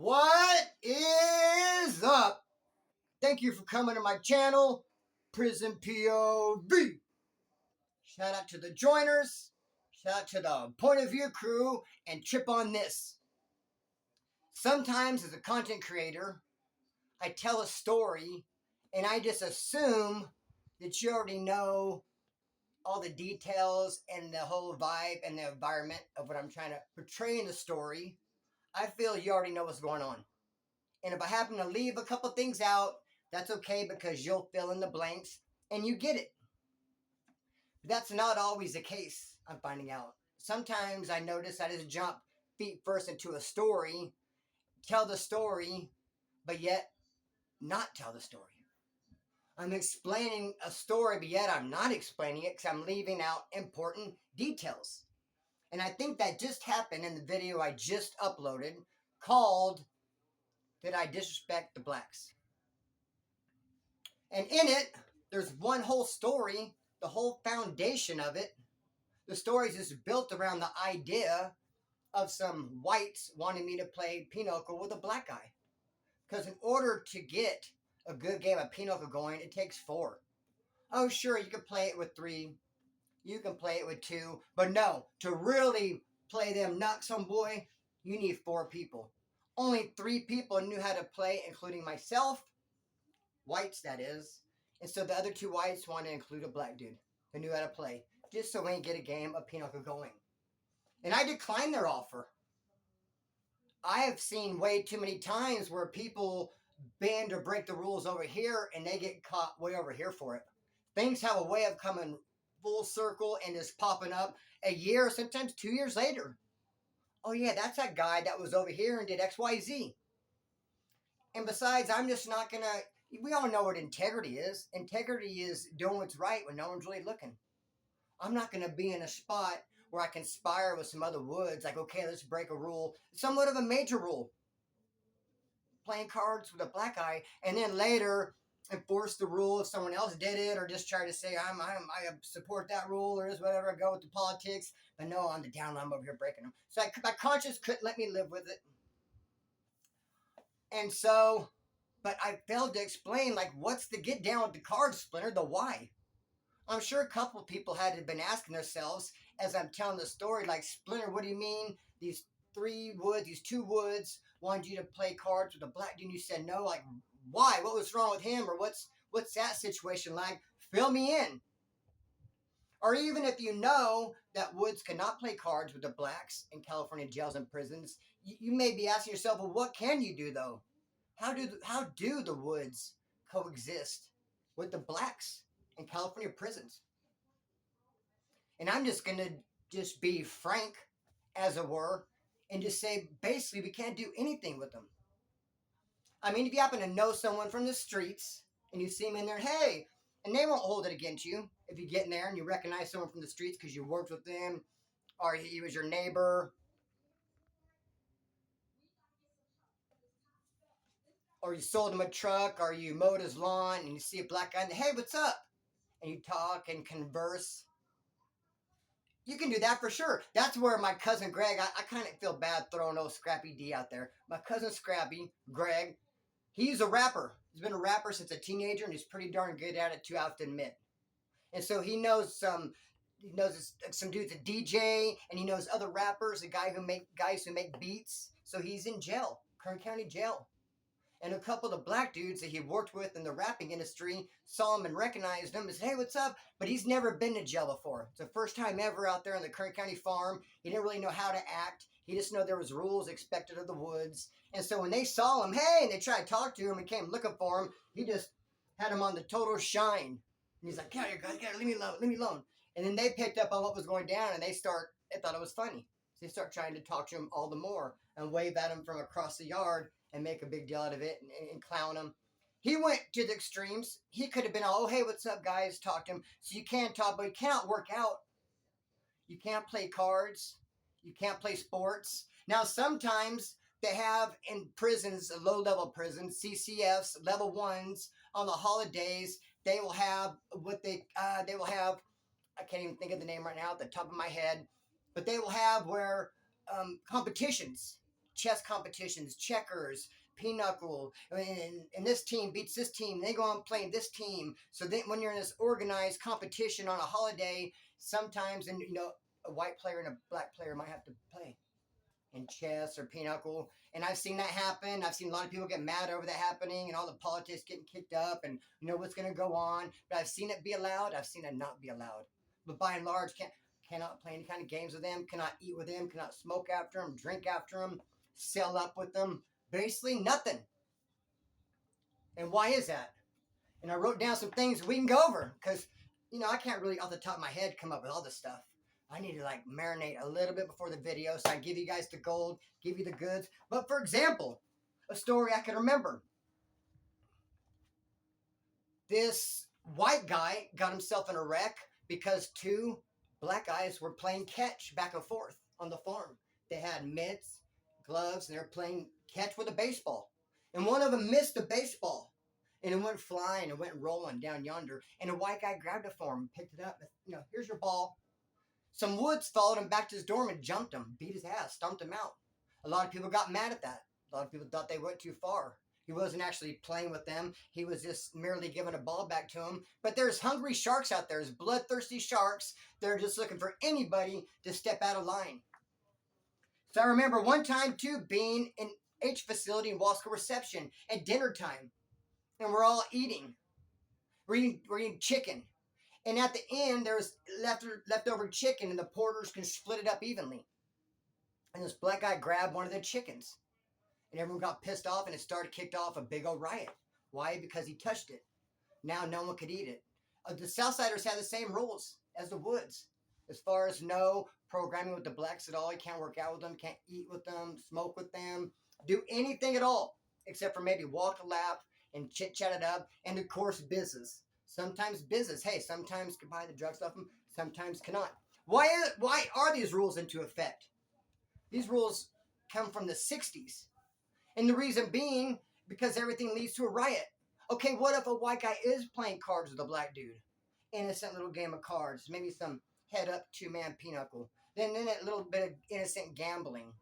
What is up? Thank you for coming to my channel, Prison POV. Shout out to the joiners, shout out to the point of view crew, and trip on this. Sometimes as a content creator, I tell a story and I just assume that you already know all the details and the whole vibe and the environment of what I'm trying to portray in the story. I feel you already know what's going on. And if I happen to leave a couple things out, that's okay because you'll fill in the blanks and you get it. But that's not always the case, I'm finding out. Sometimes I notice I just jump feet first into a story, tell the story, but yet not tell the story. I'm explaining a story, but yet I'm not explaining it because I'm leaving out important details. And I think that just happened in the video I just uploaded called Did I Disrespect the Blacks? And in it, there's one whole story, the whole foundation of it. The story is just built around the idea of some whites wanting me to play pinochle with a black guy. Because in order to get a good game of pinochle going, it takes 4. Oh, sure, you can play it with 3. You can play it with 2. But no, to really play them nuts, homeboy, you need 4 people. Only 3 people knew how to play, including myself. Whites, that is. And so the other 2 whites wanted to include a black dude who knew how to play, just so we can get a game of pinochle going. And I declined their offer. I have seen way too many times where people bend or break the rules over here and they get caught way over here for it. Things have a way of coming full circle and just popping up a year, sometimes 2 years later. Oh yeah, that's that guy that was over here and did XYZ. And besides, I'm just not going to, we all know what integrity is. Integrity is doing what's right when no one's really looking. I'm not going to be in a spot where I conspire with some other woods, like, okay, let's break a rule, somewhat of a major rule. Playing cards with a black guy, and then later enforce the rule if someone else did it, or just try to say, I support that rule, or just whatever, go with the politics. But no, on the down low, I'm over here breaking them. So my conscience couldn't let me live with it. And so, but I failed to explain, like, what's the get down with the cards, Splinter, the why. I'm sure a couple of people had been asking themselves as I'm telling the story, like, Splinter, what do you mean? These 2 woods wanted you to play cards with a black dude. You said no. Like, why? What was wrong with him? Or what's that situation like? Fill me in. Or even if you know that woods cannot play cards with the blacks in California jails and prisons, you may be asking yourself, well, what can you do though? How do the woods coexist with the blacks in California prisons? And I'm just going to just be frank, as it were, and just say, basically, we can't do anything with them. I mean, if you happen to know someone from the streets, and you see them in there, hey, and they won't hold it against you if you get in there and you recognize someone from the streets because you worked with them, or he was your neighbor, or you sold him a truck, or you mowed his lawn, and you see a black guy, and hey, what's up? And you talk and converse. You can do that for sure. That's where my cousin Greg, I kind of feel bad throwing old Scrappy D out there. My cousin Scrappy, Greg, he's a rapper. He's been a rapper since a teenager, and he's pretty darn good at it too, I have to admit. And so he knows some dudes, a DJ, and he knows other rappers, guys who make beats. So he's in jail, Kern County Jail. And a couple of the black dudes that he worked with in the rapping industry saw him and recognized him and said, hey, what's up? But he's never been to jail before. It's the first time ever out there on the Kern County farm. He didn't really know how to act. He just knew there was rules expected of the woods. And so when they saw him, hey, and they tried to talk to him and came looking for him, he just had him on the total shine. And he's like, get out of here, guys, leave me alone. And then they picked up on what was going down, and they thought it was funny. So they start trying to talk to him all the more and wave at him from across the yard and make a big deal out of it and clown him. He went to the extremes. He could have been all, oh, hey, what's up, guys? Talk to him. So you can talk, but you cannot work out. You can't play cards. You can't play sports. Now, sometimes they have in prisons, low-level prisons, CCFs, level 1s, on the holidays, they will have I can't even think of the name right now at the top of my head, but they will have where competitions, chess competitions, checkers, pinochle, and this team beats this team. They go on playing this team. So then when you're in this organized competition on a holiday, sometimes, and a white player and a black player might have to play in chess or pinochle. And I've seen that happen. I've seen a lot of people get mad over that happening and all the politics getting kicked up and what's going to go on. But I've seen it be allowed. I've seen it not be allowed. But by and large, cannot play any kind of games with them, cannot eat with them, cannot smoke after them, drink after them, sell up with them. Basically nothing. And why is that? And I wrote down some things we can go over because, I can't really off the top of my head come up with all this stuff. I need to marinate a little bit before the video so I can give you guys the gold, give you the goods. But for example, a story I can remember. This white guy got himself in a wreck because two black guys were playing catch back and forth on the farm. They had mitts, gloves, and they were playing catch with a baseball. And one of them missed the baseball. And it went flying and went rolling down yonder. And a white guy grabbed it for him, picked it up. Here's your ball. Some woods followed him back to his dorm and jumped him, beat his ass, stomped him out. A lot of people got mad at that. A lot of people thought they went too far. He wasn't actually playing with them. He was just merely giving a ball back to him. But there's hungry sharks out there. There's bloodthirsty sharks. They're just looking for anybody to step out of line. So I remember one time, too, being in H facility in Wasco Reception at dinner time. And we're all eating. We're eating chicken. And at the end, there was leftover chicken, and the porters can split it up evenly. And this black guy grabbed one of the chickens. And everyone got pissed off, and it kicked off a big old riot. Why? Because he touched it. Now no one could eat it. The Southsiders have the same rules as the Woods. As far as no programming with the blacks at all. You can't work out with them, can't eat with them, smoke with them, do anything at all. Except for maybe walk a lap and chit-chat it up. And, of course, business. Sometimes business. Hey, sometimes can buy the drugs off them, sometimes cannot. Why are these rules into effect? These rules come from the 60s. And the reason being, because everything leads to a riot. Okay, what if a white guy is playing cards with a black dude? Innocent little game of cards. Maybe some head-up two-man pinochle. Then a little bit of innocent gambling.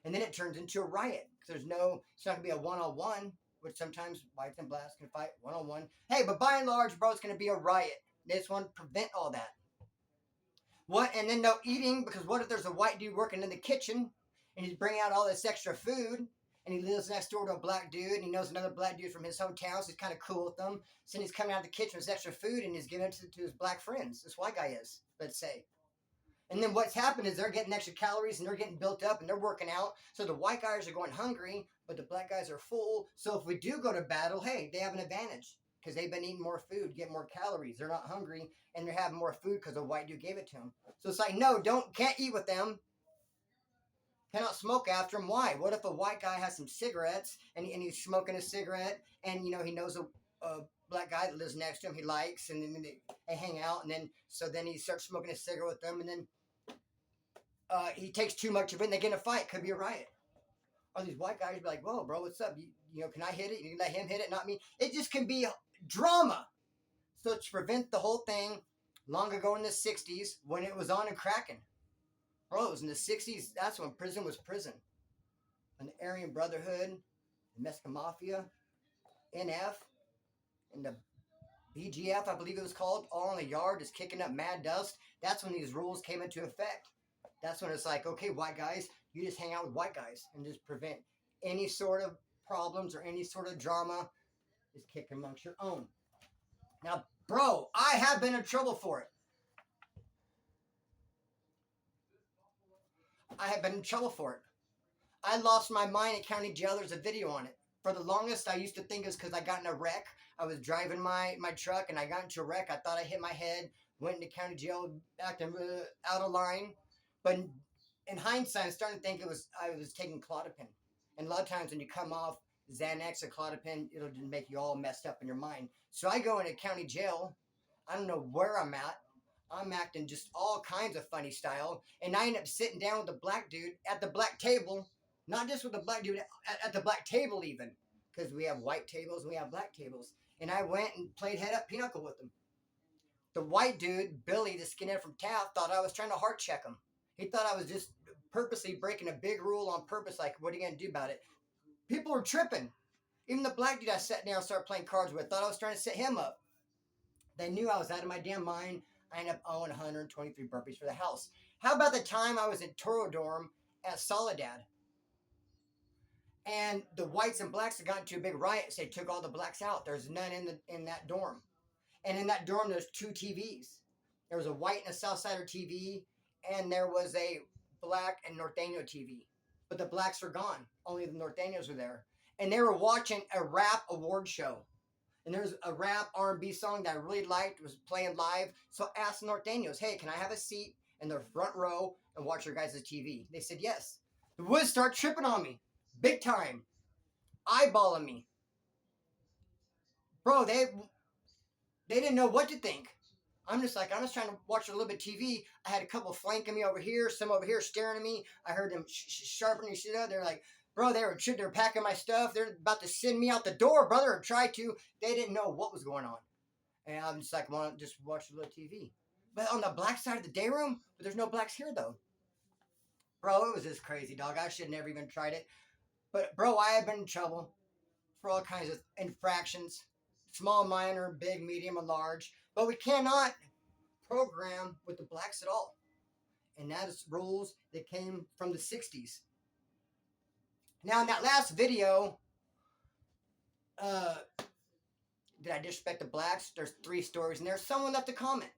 And then it turns into a riot. Because it's not going to be a one-on-one. Which sometimes whites and blacks can fight one-on-one. Hey, but by and large, bro, it's going to be a riot. They just want to prevent all that. What? And then no eating, because what if there's a white dude working in the kitchen, and he's bringing out all this extra food, and he lives next door to a black dude, and he knows another black dude from his hometown, so he's kind of cool with them. So then he's coming out of the kitchen with extra food, and he's giving it to his black friends. This white guy is, let's say. And then what's happened is they're getting extra calories and they're getting built up and they're working out. So the white guys are going hungry, but the black guys are full. So if we do go to battle, hey, they have an advantage because they've been eating more food, get more calories. They're not hungry and they're having more food because the white dude gave it to them. So it's like, no, can't eat with them. Cannot smoke after them. Why? What if a white guy has some cigarettes and he's smoking a cigarette and, he knows a black guy that lives next to him he likes, and then they hang out, and then he starts smoking a cigarette with them, and then he takes too much of it and they get in a fight. Could be a riot. Or these white guys be like, whoa, bro, what's up? Can I hit it? You can let him hit it, not me. It just can be drama. So to prevent the whole thing, long ago in the 60s, when it was on and cracking. Bro, it was in the 60s, that's when prison was prison. And the Aryan Brotherhood, the Mexican Mafia, NF, and the BGF, I believe it was called, all in the yard, just kicking up mad dust. That's when these rules came into effect. That's when it's like, okay, white guys, you just hang out with white guys and just prevent any sort of problems or any sort of drama. Just kick amongst your own. Now, bro, I have been in trouble for it. I have been in trouble for it. I lost my mind in county jail. There's a video on it. For the longest, I used to think it was because I got in a wreck. I was driving my truck and I got into a wreck. I thought I hit my head, went into county jail, acting out of line. But in hindsight, I'm starting to think I was taking Clozapine. And a lot of times when you come off Xanax or Clozapine, it'll just make you all messed up in your mind. So I go into county jail. I don't know where I'm at. I'm acting just all kinds of funny style. And I end up sitting down with the black dude at the black table. Not just with the black dude, at the black table even. Because we have white tables and we have black tables. And I went and played head-up pinochle with him. The white dude, Billy, the skinhead from Taft, thought I was trying to heart check him. He thought I was just purposely breaking a big rule on purpose. Like, what are you gonna do about it? People were tripping. Even the black dude I sat down and started playing cards with thought I was trying to set him up. They knew I was out of my damn mind. I ended up owing 123 burpees for the house. How about the time I was in Toro Dorm at Soledad? And the whites and blacks had gotten into a big riot. So they took all the blacks out. There's none in that dorm. And in that dorm, there's two TVs. There was a white and a Southsider TV, and there was a black and Norteño TV. But the blacks were gone. Only the Norteños were there. And they were watching a rap award show. And there's a rap R&B song that I really liked, was playing live. So I asked the Norteños, hey, can I have a seat in the front row and watch your guys' TV? They said yes. The Woods start tripping on me. Big time. Eyeballing me. Bro, they didn't know what to think. I'm just trying to watch a little bit of TV. I had a couple flanking me over here, some over here staring at me. I heard them sharpening shit up. They're like, bro, they were packing my stuff. They're about to send me out the door, brother, or try to. They didn't know what was going on. And I'm just like, want to just watch a little TV. But on the black side of the day room, but there's no blacks here, though. Bro, it was just crazy, dog. I should have never even tried it. But, bro, I have been in trouble for all kinds of infractions. Small, minor, big, medium, and large. But we cannot program with the blacks at all. And that is rules that came from the 60s. Now, in that last video, did I disrespect the blacks? There's 3 stories in there. Someone left a comment.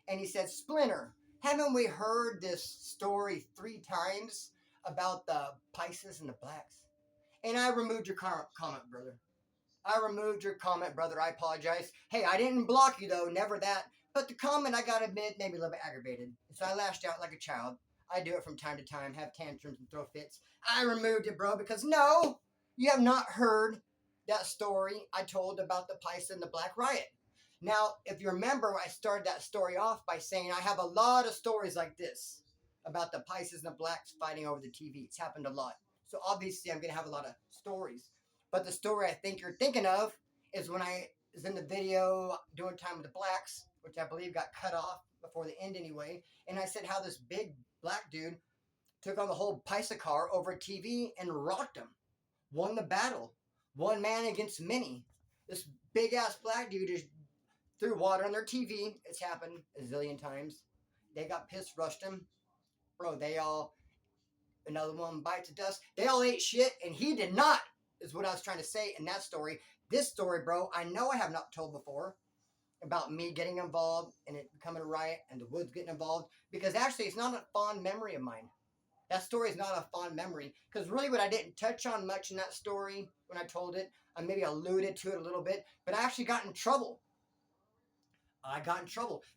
And he said, Splinter, haven't we heard this story 3 times about the Pisces and the blacks? And I removed your comment, brother. I apologize. Hey, I didn't block you, though. Never that. But the comment, I gotta admit, made me a little bit aggravated. So I lashed out like a child. I do it from time to time, have tantrums and throw fits. I removed it, bro, because no, you have not heard that story I told about the Pisces and the Black Riot. Now, if you remember, I started that story off by saying I have a lot of stories like this about the Pisces and the Blacks fighting over the TV. It's happened a lot. So obviously, I'm going to have a lot of stories. But the story I think you're thinking of is when I was in the video doing time with the blacks, which I believe got cut off before the end anyway. And I said how this big black dude took on the whole Pisces over a TV and rocked him. Won the battle. One man against many. This big ass black dude just threw water on their TV. It's happened a zillion times. They got pissed, rushed him. Bro, another one bites the dust. They all ate shit, and he did not, is what I was trying to say in that story. This story, bro, I know I have not told before about me getting involved and it becoming a riot and the Woods getting involved, because actually it's not a fond memory of mine. That story is not a fond memory, because really what I didn't touch on much in that story when I told it, I maybe alluded to it a little bit, but I actually got in trouble.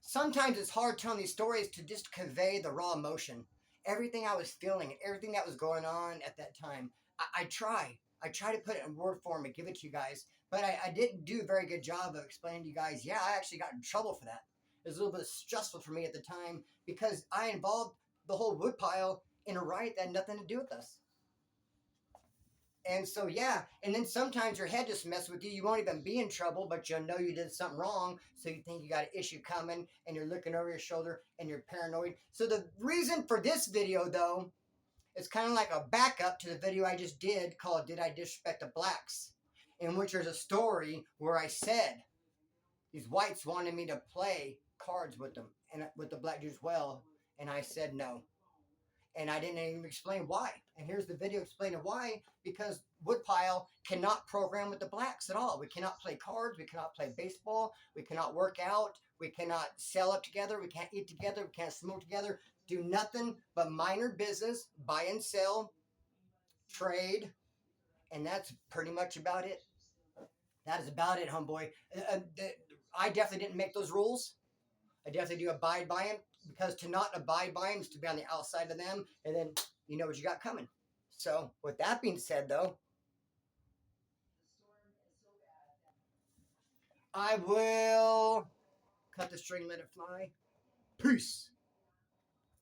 Sometimes it's hard telling these stories to just convey the raw emotion. Everything I was feeling, everything that was going on at that time. I try to put it in word form and give it to you guys, but I didn't do a very good job of explaining to you guys, yeah, I actually got in trouble for that. It was a little bit stressful for me at the time because I involved the whole woodpile in a riot that had nothing to do with us. And so, yeah, and then sometimes your head just messes with you. You won't even be in trouble, but you'll know you did something wrong. So you think you got an issue coming and you're looking over your shoulder and you're paranoid. So the reason for this video, though, is kind of like a backup to the video I just did called Did I Disrespect the Blacks? In which there's a story where I said these whites wanted me to play cards with them and with the black dudes as well. And I said no. And I didn't even explain why. And here's the video explaining why. Because Woodpile cannot program with the blacks at all. We cannot play cards. We cannot play baseball. We cannot work out. We cannot sell up together. We can't eat together. We can't smoke together. Do nothing but minor business, buy and sell, trade. And that's pretty much about it. That is about it, homeboy. I definitely didn't make those rules. I definitely do abide by them, because to not abide by them is to be on the outside of them, and then you know what you got coming. So, with that being said, though, I will cut the string and let it fly. Peace.